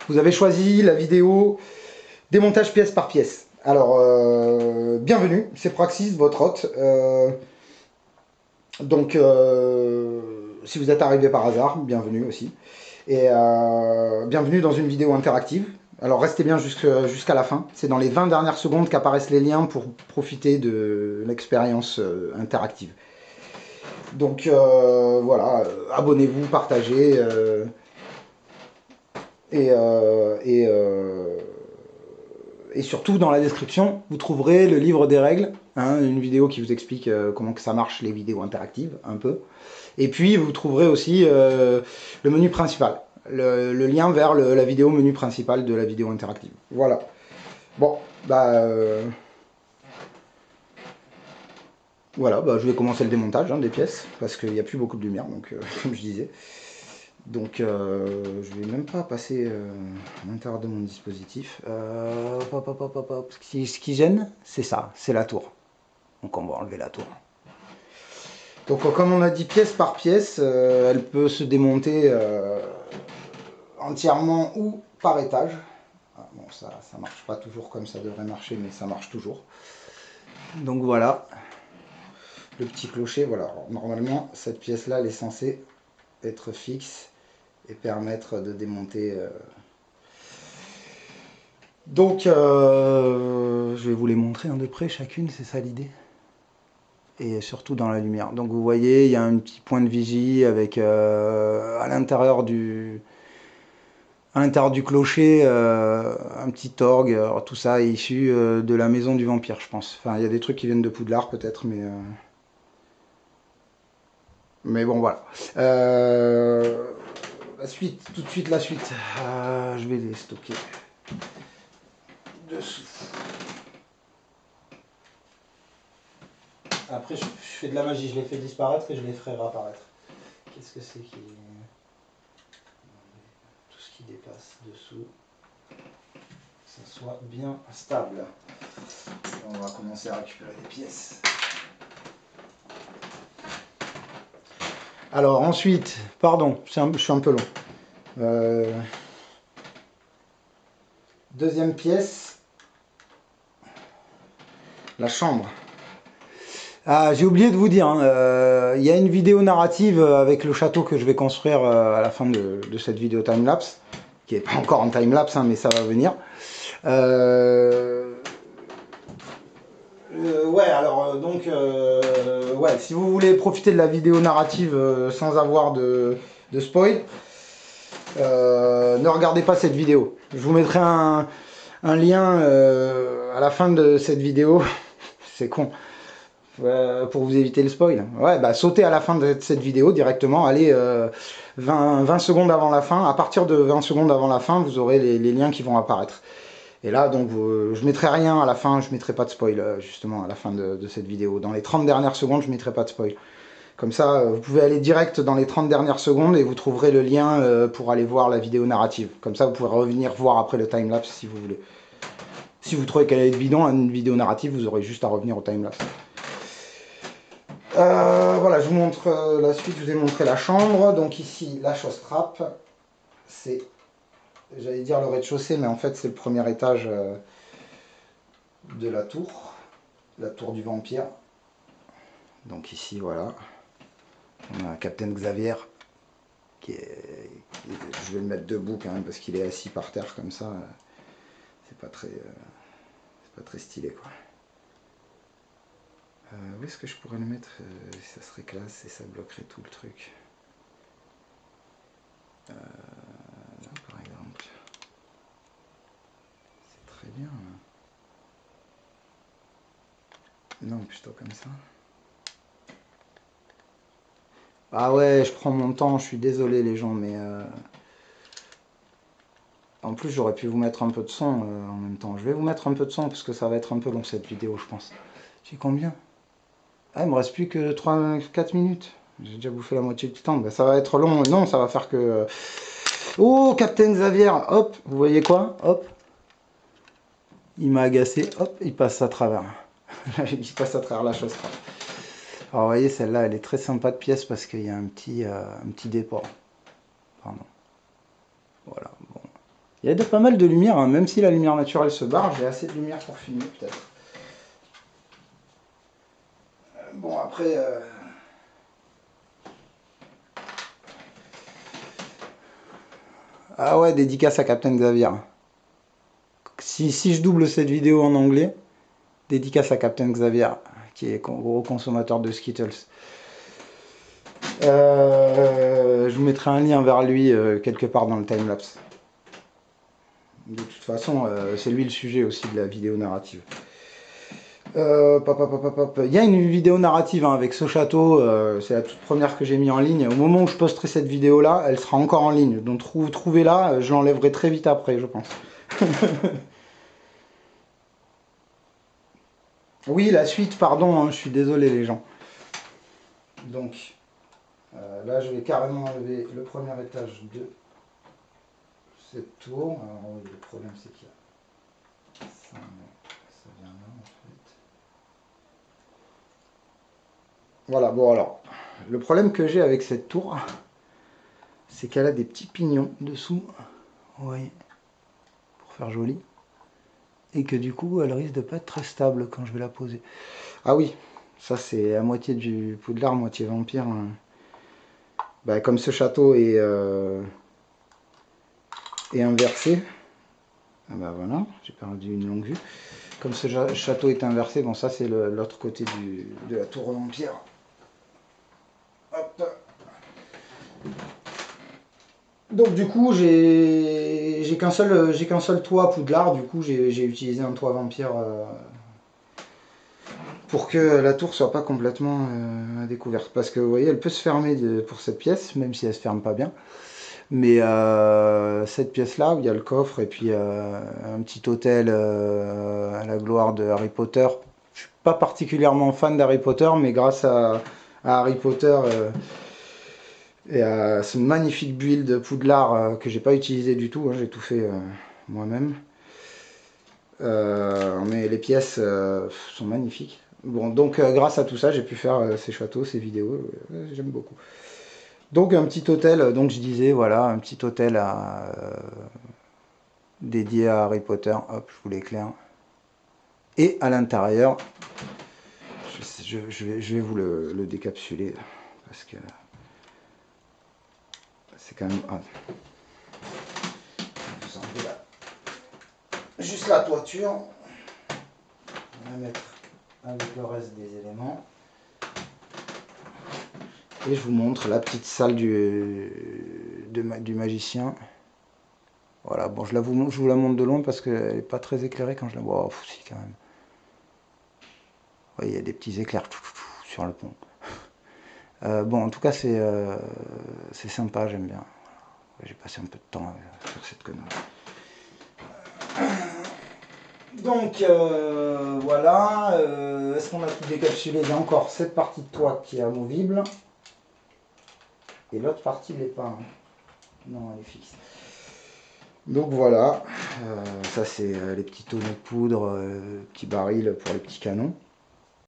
Vous avez choisi la vidéo démontage pièce par pièce. Alors, bienvenue, c'est Praxis, votre hôte. Si vous êtes arrivé par hasard, bienvenue aussi. Et bienvenue dans une vidéo interactive. Alors restez bien jusqu'à la fin. C'est dans les 20 dernières secondes qu'apparaissent les liens pour profiter de l'expérience interactive. Donc voilà, abonnez-vous, partagez. Et, euh, et, euh, et surtout, dans la description, vous trouverez le livre des règles, hein, une vidéo qui vous explique comment que ça marche, les vidéos interactives, un peu. Et puis, vous trouverez aussi le menu principal, le lien vers la vidéo menu principal de la vidéo interactive. Voilà. Bon, voilà, je vais commencer le démontage des pièces, parce qu'il n'y a plus beaucoup de lumière, donc comme je disais. Donc je vais même pas passer à l'intérieur de mon dispositif. Ce qui gêne, c'est ça, c'est la tour. Donc on va enlever la tour. Donc comme on a dit pièce par pièce, elle peut se démonter entièrement ou par étage. Ah, bon, ça marche pas toujours comme ça devrait marcher, mais ça marche toujours. Donc voilà, le petit clocher. Voilà. Alors, normalement, cette pièce-là, elle est censée être fixe et permettre de démonter. Donc, je vais vous les montrer de près chacune, c'est ça l'idée. Et surtout dans la lumière. Donc vous voyez, il y a un petit point de vigie avec à l'intérieur du clocher un petit orgue. Alors, tout ça est issu de la maison du vampire, je pense. Enfin, il y a des trucs qui viennent de Poudlard peut-être, mais bon voilà. La suite, tout de suite la suite. Je vais les stocker dessous. Après, je fais de la magie, je les fais disparaître et je les ferai réapparaître. Qu'est-ce que c'est qui... Tout ce qui dépasse dessous, que ça soit bien stable. On va commencer à récupérer des pièces. Alors ensuite, pardon, je suis un peu long. Deuxième pièce, la chambre. Ah, j'ai oublié de vous dire, il y a une vidéo narrative avec le château que je vais construire à la fin de cette vidéo timelapse, qui n'est pas encore en timelapse, mais ça va venir. Ouais, alors ouais, si vous voulez profiter de la vidéo narrative sans avoir de spoil, ne regardez pas cette vidéo. Je vous mettrai un lien à la fin de cette vidéo. C'est con. Pour vous éviter le spoil. Ouais, sautez à la fin de cette vidéo directement. Allez 20 secondes avant la fin. À partir de 20 secondes avant la fin, vous aurez les liens qui vont apparaître. Et là, donc, je mettrai rien à la fin, je mettrai pas de spoil, justement, à la fin de cette vidéo. Dans les 30 dernières secondes, je mettrai pas de spoil. Comme ça, vous pouvez aller direct dans les 30 dernières secondes et vous trouverez le lien pour aller voir la vidéo narrative. Comme ça, vous pourrez revenir voir après le timelapse si vous voulez. Si vous trouvez qu'elle est bidon, une vidéo narrative, vous aurez juste à revenir au timelapse. Voilà, je vous montre la suite, je vous ai montré la chambre. Donc ici, la chaussetrappe, c'est, j'allais dire le rez-de-chaussée, mais en fait c'est le premier étage de la tour du vampire. Donc ici, voilà, on a Captain Xavier, je vais le mettre debout quand même parce qu'il est assis par terre comme ça, c'est pas très stylé quoi. Où est-ce que je pourrais le mettre ça serait classe et ça bloquerait tout le truc. Là par exemple. C'est très bien. Non, plutôt comme ça. Ah ouais, je prends mon temps, je suis désolé les gens, mais... En plus, j'aurais pu vous mettre un peu de son en même temps. Je vais vous mettre un peu de son parce que ça va être un peu long cette vidéo, je pense. J'ai combien? Ah, il me reste plus que 4 minutes. J'ai déjà bouffé la moitié du temps. Ça va être long. Non, ça va faire que... Oh, Captain Xavier. Hop, vous voyez quoi? Hop. Il m'a agacé. Hop, il passe à travers. Il passe à travers la chose. Alors, vous voyez, celle-là, elle est très sympa de pièce parce qu'il y a un petit dépôt. Pardon. Voilà, bon. Il y a pas mal de lumière, hein. Même si la lumière naturelle se barre, j'ai assez de lumière pour filmer peut-être. Bon après... Ah ouais, dédicace à Captain Xavier. Si je double cette vidéo en anglais, dédicace à Captain Xavier, qui est gros consommateur de Skittles. Je vous mettrai un lien vers lui quelque part dans le timelapse. De toute façon, c'est lui le sujet aussi de la vidéo narrative. Il y a une vidéo narrative hein, avec ce château, c'est la toute première que j'ai mis en ligne. Au moment où je posterai cette vidéo là, elle sera encore en ligne. Donc trouvez-la, je l'enlèverai très vite après, je pense. Oui, la suite, pardon, hein, je suis désolé les gens. Donc, là je vais carrément enlever le premier étage de cette tour. Alors oui, le problème c'est qu'il y a ça, ça vient là en fait. Voilà, bon alors, le problème que j'ai avec cette tour, c'est qu'elle a des petits pignons dessous, vous voyez, pour faire joli. Et que du coup, elle risque de pas être très stable quand je vais la poser. Ah oui, ça c'est à moitié du Poudlard, moitié vampire. Hein. Bah, comme ce château est inversé, ah bah voilà, j'ai perdu une longue vue. Comme ce château est inversé, bon ça c'est l'autre côté de la tour vampire. Hop. Donc du coup j'ai qu'un seul toit Poudlard, du coup j'ai utilisé un toit vampire pour que la tour soit pas complètement à découvert. Parce que vous voyez elle peut se fermer pour cette pièce, même si elle se ferme pas bien. Mais cette pièce là où il y a le coffre et puis un petit hôtel à la gloire de Harry Potter. Je suis pas particulièrement fan d'Harry Potter, mais grâce à Harry Potter et à ce magnifique build Poudlard que j'ai pas utilisé du tout, hein, j'ai tout fait moi-même. Mais les pièces sont magnifiques. Bon, donc grâce à tout ça, j'ai pu faire ces châteaux, ces vidéos. J'aime beaucoup. Donc un petit hôtel, donc je disais, voilà, un petit hôtel dédié à Harry Potter. Hop, je vous l'éclaire. Et à l'intérieur, je vais vous le décapsuler parce que c'est quand même... Ah. Vous enlevez juste la toiture. On va mettre avec le reste des éléments. Et je vous montre la petite salle du magicien. Voilà, bon, je vous la montre de loin parce qu'elle n'est pas très éclairée quand je la vois. Oh, si, quand même. Vous voyez, il y a des petits éclairs sur le pont. Bon, en tout cas, c'est sympa, j'aime bien. J'ai passé un peu de temps sur cette connerie. Donc, voilà. Est-ce qu'on a tout décapsulé? Il y a encore cette partie de toit qui est amovible. Et l'autre partie, n'est pas. Hein. Non, elle est fixe. Donc voilà. Ça, c'est les petits tonneaux de poudre, petits barils pour les petits canons.